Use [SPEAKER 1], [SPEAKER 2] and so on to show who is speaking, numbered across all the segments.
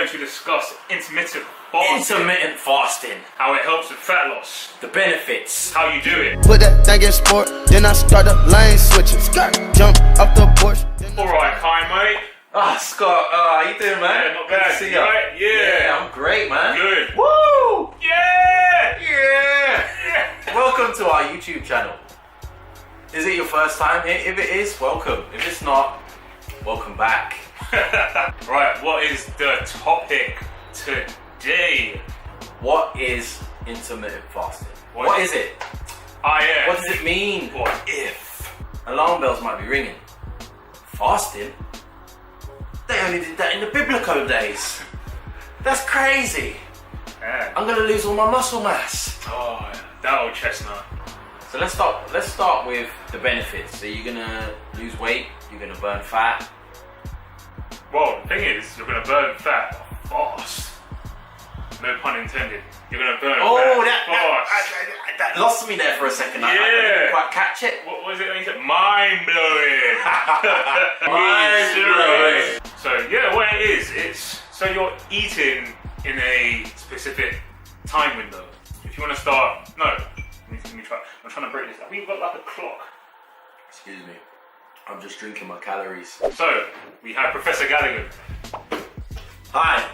[SPEAKER 1] going to discuss intermittent fasting.
[SPEAKER 2] Intermittent fasting.
[SPEAKER 1] How it helps with fat loss.
[SPEAKER 2] The benefits.
[SPEAKER 1] How you do it.
[SPEAKER 3] Put that thing in sport, then I start up lane switching. Jump up the porch.
[SPEAKER 1] Alright, hi mate.
[SPEAKER 2] Scott, how you doing, man?
[SPEAKER 1] Yeah, not bad.
[SPEAKER 2] Good to see you.
[SPEAKER 1] Right? Yeah.
[SPEAKER 2] I'm great, man.
[SPEAKER 1] Good.
[SPEAKER 2] Woo!
[SPEAKER 1] Yeah!
[SPEAKER 2] Yeah! Welcome to our YouTube channel. Is it your first time here? If it is, welcome. If it's not, welcome back.
[SPEAKER 1] Right, what is the topic today?
[SPEAKER 2] What is intermittent fasting? What is it?
[SPEAKER 1] IF.
[SPEAKER 2] What does it mean?
[SPEAKER 1] What if?
[SPEAKER 2] Alarm bells might be ringing. Fasting? They only did that in the biblical days. That's crazy.
[SPEAKER 1] Yeah.
[SPEAKER 2] I'm gonna lose all my muscle mass.
[SPEAKER 1] Oh, that old chestnut.
[SPEAKER 2] So let's start with the benefits. So you're gonna lose weight, you're gonna burn fat.
[SPEAKER 1] Well, the thing is, you're gonna burn fat fast. No pun intended. You're gonna burn fat fast.
[SPEAKER 2] That lost me there for a second. I didn't quite catch it.
[SPEAKER 1] What was it when you said? Mind blowing.
[SPEAKER 2] Mind blowing.
[SPEAKER 1] So yeah, what it is, so you're eating in a specific time window. If you want to start, let me try. I'm trying to break this down. We've got like a clock.
[SPEAKER 2] Excuse me. I'm just drinking my calories.
[SPEAKER 1] So we have Professor Callaghan.
[SPEAKER 2] Hi.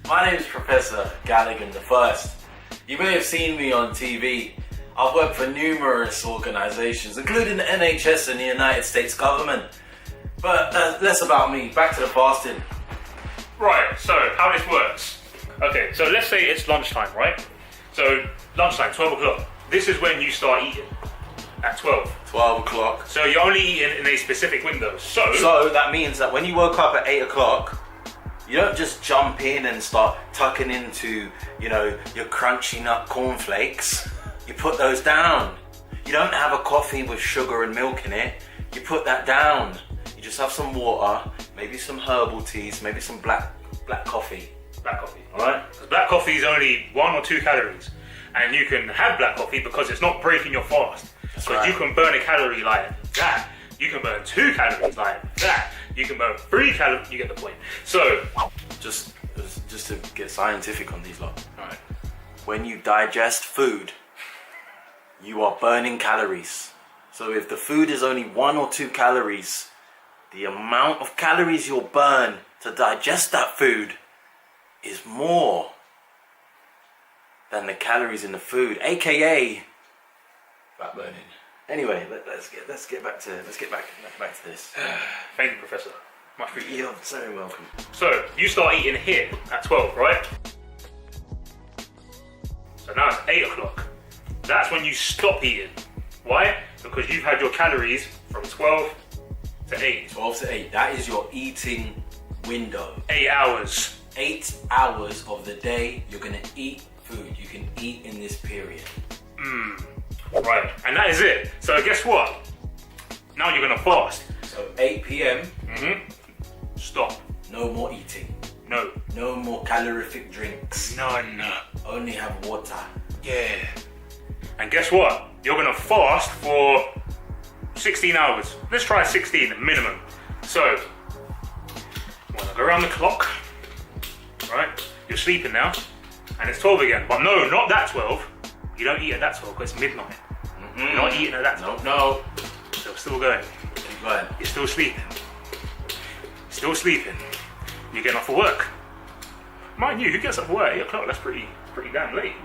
[SPEAKER 2] My name is Professor Callaghan the First. You may have seen me on TV. I've worked for numerous organisations, including the NHS and the United States government. But less about me. Back to the fasting.
[SPEAKER 1] Right, so how this works. Okay, so let's say it's lunchtime, right? So lunchtime, 12 o'clock. This is when you start eating. At 12.
[SPEAKER 2] 12 o'clock.
[SPEAKER 1] So you're only eating in a specific window.
[SPEAKER 2] So that means that when you woke up at 8 o'clock, you don't just jump in and start tucking into, your crunchy nut cornflakes. You put those down. You don't have a coffee with sugar and milk in it. You put that down. You just have some water, maybe some herbal teas, maybe some black coffee.
[SPEAKER 1] Black coffee.
[SPEAKER 2] Alright?
[SPEAKER 1] Because black coffee is only 1 or 2 calories. And you can have black coffee because it's not breaking your fast. So you can burn a calorie like that. You can burn 2 calories like that. You can burn 3 calories. You get the point. So,
[SPEAKER 2] just to get scientific on these lot. Right. When you digest food, you are burning calories. So if the food is only 1 or 2 calories, the amount of calories you'll burn to digest that food is more than the calories in the food, aka fat burning. Anyway, let's get back to this.
[SPEAKER 1] Thank you, Professor. Much appreciated.
[SPEAKER 2] You're very welcome.
[SPEAKER 1] So you start eating here at 12, right? So now it's 8 o'clock. That's when you stop eating. Why? Because you've had your calories from 12 to 8.
[SPEAKER 2] 12 to 8. That is your eating window.
[SPEAKER 1] 8 hours.
[SPEAKER 2] 8 hours of the day you're gonna eat food. You can eat in this period.
[SPEAKER 1] Right, and that is it. So guess what? Now you're gonna fast.
[SPEAKER 2] So 8 p.m.
[SPEAKER 1] Stop.
[SPEAKER 2] No more eating.
[SPEAKER 1] No.
[SPEAKER 2] No more calorific drinks.
[SPEAKER 1] None.
[SPEAKER 2] Only have water.
[SPEAKER 1] Yeah. And guess what? You're gonna fast for 16 hours. Let's try 16 minimum. So, when I go around the clock, right? You're sleeping now, and it's 12 again. But no, not that 12. You don't eat at that 12 because it's midnight. You're not eating at that 12.
[SPEAKER 2] No.
[SPEAKER 1] So still going.
[SPEAKER 2] Keep going.
[SPEAKER 1] You're still sleeping. Still sleeping. You're getting off for work. Mind you, who gets up for work at 8 o'clock? That's pretty damn late.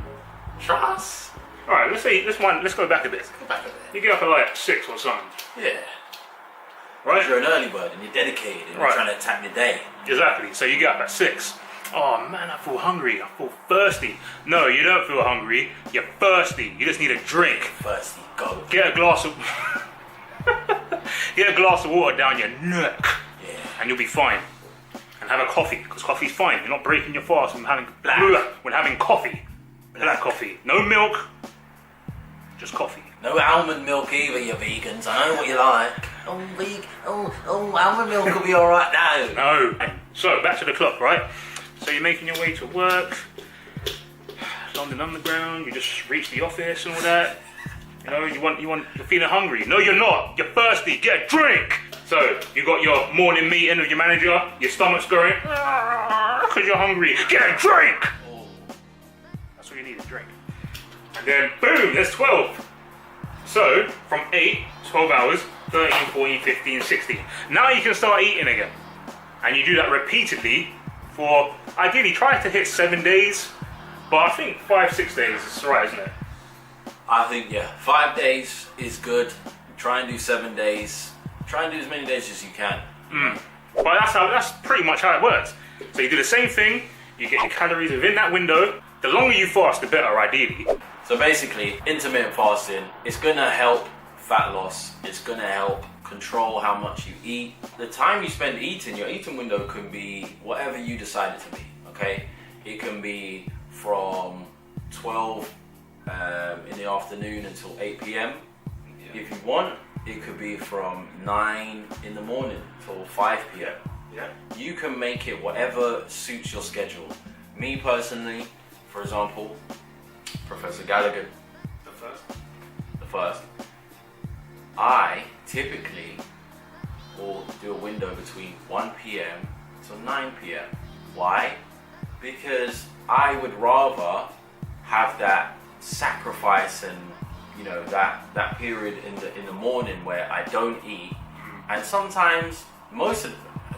[SPEAKER 2] Trust.
[SPEAKER 1] Alright, let's go back a bit.
[SPEAKER 2] Go back a bit.
[SPEAKER 1] You get up at like 6 or something.
[SPEAKER 2] Yeah.
[SPEAKER 1] Right?
[SPEAKER 2] You're an early bird and you're dedicated and you're trying to attack the day.
[SPEAKER 1] Exactly. So you get up at 6. Oh man, I feel hungry. I feel thirsty. No, you don't feel hungry. You're thirsty. You just need a drink.
[SPEAKER 2] Thirsty, go.
[SPEAKER 1] Get a glass of water down your neck.
[SPEAKER 2] Yeah.
[SPEAKER 1] And you'll be fine. And have a coffee, because coffee's fine. You're not breaking your fast when having coffee. Black coffee. No milk. Just coffee.
[SPEAKER 2] No almond milk either, you vegans. I know what you like. Almond milk will be alright now.
[SPEAKER 1] No. So back to the clock, right? So you're making your way to work, London Underground. You just reach the office and all that. You're feeling hungry. No, you're not. You're thirsty. Get a drink. So you got your morning meeting with your manager. Your stomach's going. because you're hungry, get a drink. That's what you need, a drink. And then boom, there's 12. So from 8, 12 hours, 13, 14, 15, 16. Now you can start eating again. And you do that repeatedly for, ideally try to hit 7 days, but I think 5, 6 days is right, isn't it?
[SPEAKER 2] I think, yeah, 5 days is good. Try and do 7 days. Try and do as many days as you can.
[SPEAKER 1] But that's pretty much how it works. So you do the same thing, you get your calories within that window. The longer you fast, the better, ideally.
[SPEAKER 2] So basically, intermittent fasting, it's gonna help fat loss. It's gonna help control how much you eat. The time you spend eating, your eating window can be whatever you decide it to be, okay? It can be from 12 in the afternoon until 8 p.m. If you want, it could be from 9 in the morning till 5 p.m.
[SPEAKER 1] Yeah.
[SPEAKER 2] You can make it whatever suits your schedule. Me personally, for example, Professor Callaghan, the first, I typically will do a window between 1 p.m. till 9 p.m. Why? Because I would rather have that sacrifice and that period in the morning where I don't eat, and sometimes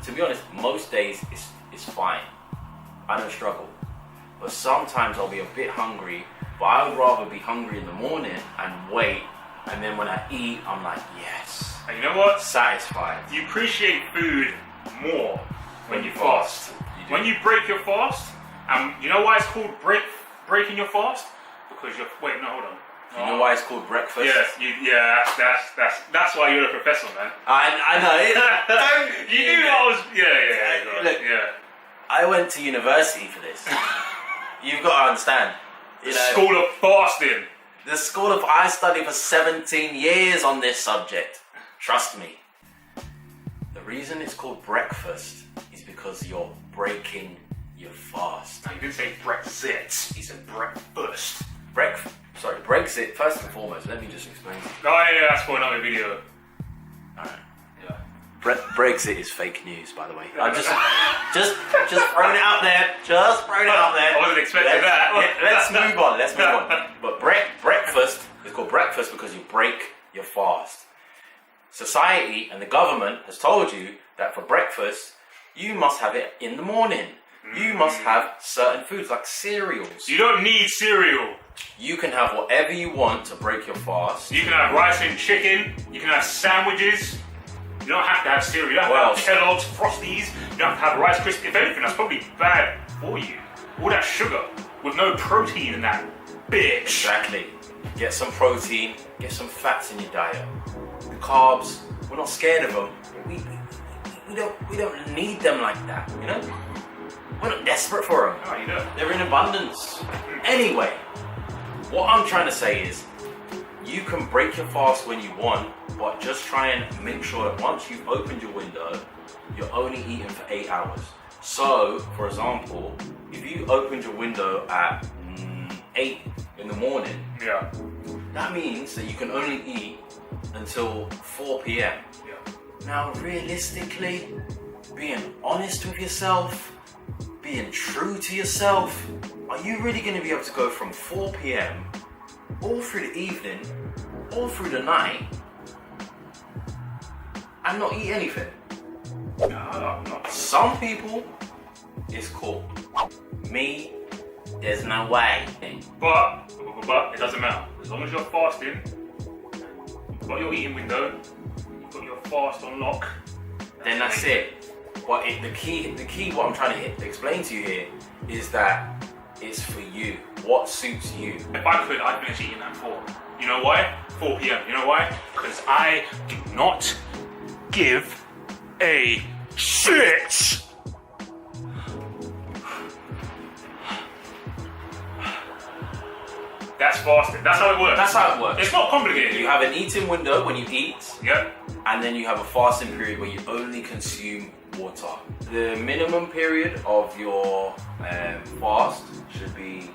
[SPEAKER 2] to be honest, most days it's fine. I don't struggle, but sometimes I'll be a bit hungry. But I would rather be hungry in the morning and wait, and then when I eat, I'm like, yes.
[SPEAKER 1] And you know what?
[SPEAKER 2] Satisfied.
[SPEAKER 1] You appreciate food more when you fast. When you break your fast, you know why it's called breaking your fast? Because you're hold on.
[SPEAKER 2] You know why it's called breakfast?
[SPEAKER 1] Yes, that's why you're a professor, man.
[SPEAKER 2] I know.
[SPEAKER 1] You knew I was.
[SPEAKER 2] Look, I went to university for this. You've got to understand.
[SPEAKER 1] School of fasting.
[SPEAKER 2] I studied for 17 years on this subject. Trust me. The reason it's called breakfast is because you're breaking your fast.
[SPEAKER 1] No, you didn't say Brexit. He said breakfast.
[SPEAKER 2] Brexit, first and foremost, let me just explain to you.
[SPEAKER 1] Oh yeah, that's for another video.
[SPEAKER 2] Alright.
[SPEAKER 1] Yeah.
[SPEAKER 2] Brexit is fake news, by the way. I just throwing it out there. Just throwing it out there.
[SPEAKER 1] I wasn't expecting that.
[SPEAKER 2] Let's move on. But breakfast is called breakfast because you break your fast. Society and the government has told you that for breakfast, you must have it in the morning. You must have certain foods like cereals.
[SPEAKER 1] You don't need cereal.
[SPEAKER 2] You can have whatever you want to break your fast.
[SPEAKER 1] You can have rice and chicken. You can have sandwiches. You don't have to have cereal. You don't have to have Kellogg's, Frosties. You don't have to have Rice Krispies. If anything, that's probably bad for you. All that sugar with no protein in that bitch.
[SPEAKER 2] Exactly. Get some protein. Get some fats in your diet. The carbs, we're not scared of them. We don't need them like that. We're not desperate for them.
[SPEAKER 1] Oh, you know.
[SPEAKER 2] They're in abundance. Anyway, what I'm trying to say is, you can break your fast when you want, but just try and make sure that once you've opened your window, you're only eating for 8 hours. So, for example, if you opened your window at 8 in the morning, that means that you can only eat until 4 p.m.
[SPEAKER 1] Yeah.
[SPEAKER 2] Now, realistically, being honest with yourself, being true to yourself, are you really going to be able to go from 4 p.m. all through the evening, all through the night, and not eat anything?
[SPEAKER 1] No, not.
[SPEAKER 2] Some people, it's cool. Me, there's no way.
[SPEAKER 1] But it doesn't matter. As long as you're fasting, you've got your eating window, you've got your fast on lock,
[SPEAKER 2] Then that's it. But the key, what I'm trying to explain to you here is that it's for you. What suits you?
[SPEAKER 1] If I could, I'd finish eating at 4. You know why? 4 p.m. You know why? Because I do not give a shit. That's fasting. That's how it works.
[SPEAKER 2] That's how it works.
[SPEAKER 1] It's not complicated.
[SPEAKER 2] You have an eating window when you eat.
[SPEAKER 1] Yep.
[SPEAKER 2] And then you have a fasting period where you only consume water. The minimum period of your fast should be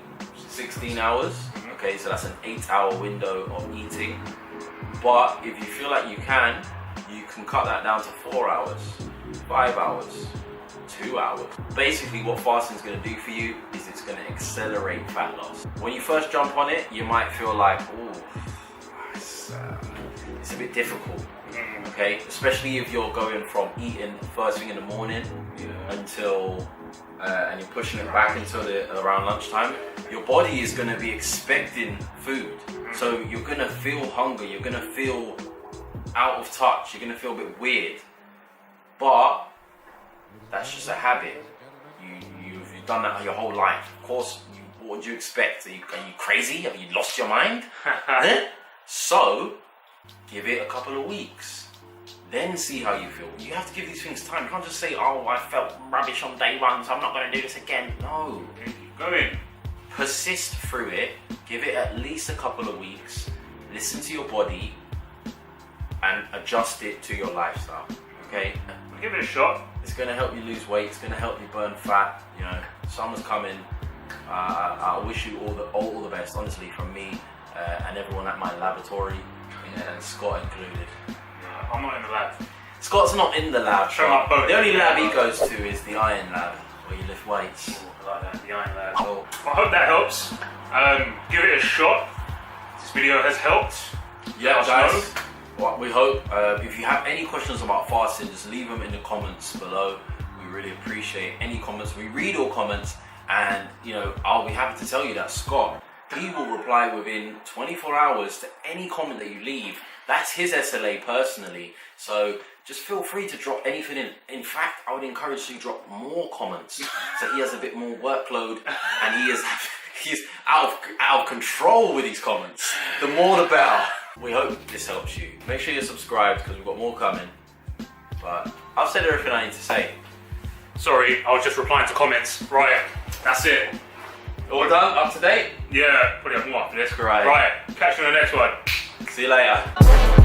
[SPEAKER 2] 16 hours. Okay, so that's an 8-hour window of eating. But if you feel like you can cut that down to 4 hours, 5 hours. 2 hours. Basically what fasting is going to do for you is it's going to accelerate fat loss. When you first jump on it, you might feel like, oh, it's a bit difficult. Okay, especially if you're going from eating first thing in the morning until and you're pushing it back until around lunchtime. Your body is going to be expecting food, so you're going to feel hunger, you're going to feel out of touch, you're going to feel a bit weird, but that's just a habit. You've done that your whole life. Of course, what would you expect? Are you crazy? Have you lost your mind? So give it a couple of weeks, then see how you feel. You have to give these things time. You can't just say, oh, I felt rubbish on day one, so I'm not going to do this again. No.
[SPEAKER 1] Keep going.
[SPEAKER 2] Persist through it. Give it at least a couple of weeks. Listen to your body and adjust it to your lifestyle. Okay?
[SPEAKER 1] Give it a shot.
[SPEAKER 2] It's going to help you lose weight. It's going to help you burn fat. You know, summer's coming. I wish you all the best, honestly, from me and everyone at my laboratory, and Scott included.
[SPEAKER 1] I'm not in the lab.
[SPEAKER 2] Scott's not in the lab.
[SPEAKER 1] Show my boat.
[SPEAKER 2] The only lab he goes to is the iron lab, where you lift weights.
[SPEAKER 1] Ooh, I like that, the iron lab.
[SPEAKER 2] Oh.
[SPEAKER 1] Well, I hope that helps. Give it a shot. This video has helped.
[SPEAKER 2] Yeah,
[SPEAKER 1] Let us
[SPEAKER 2] guys.
[SPEAKER 1] know.
[SPEAKER 2] Well, we hope. If you have any questions about fasting, just leave them in the comments below. We really appreciate any comments. We read all comments, and I'll be happy to tell you that Scott, he will reply within 24 hours to any comment that you leave. That's his SLA personally. So just feel free to drop anything in. In fact, I would encourage you to drop more comments so he has a bit more workload and he's out of control with his comments. The more the better. We hope this helps you. Make sure you're subscribed because we've got more coming. But I've said everything I need to say.
[SPEAKER 1] Sorry, I was just replying to comments. Right, that's it.
[SPEAKER 2] All done? Up to date?
[SPEAKER 1] Yeah, probably have more after this.
[SPEAKER 2] Great.
[SPEAKER 1] Right, catch you on the next one.
[SPEAKER 2] See you later.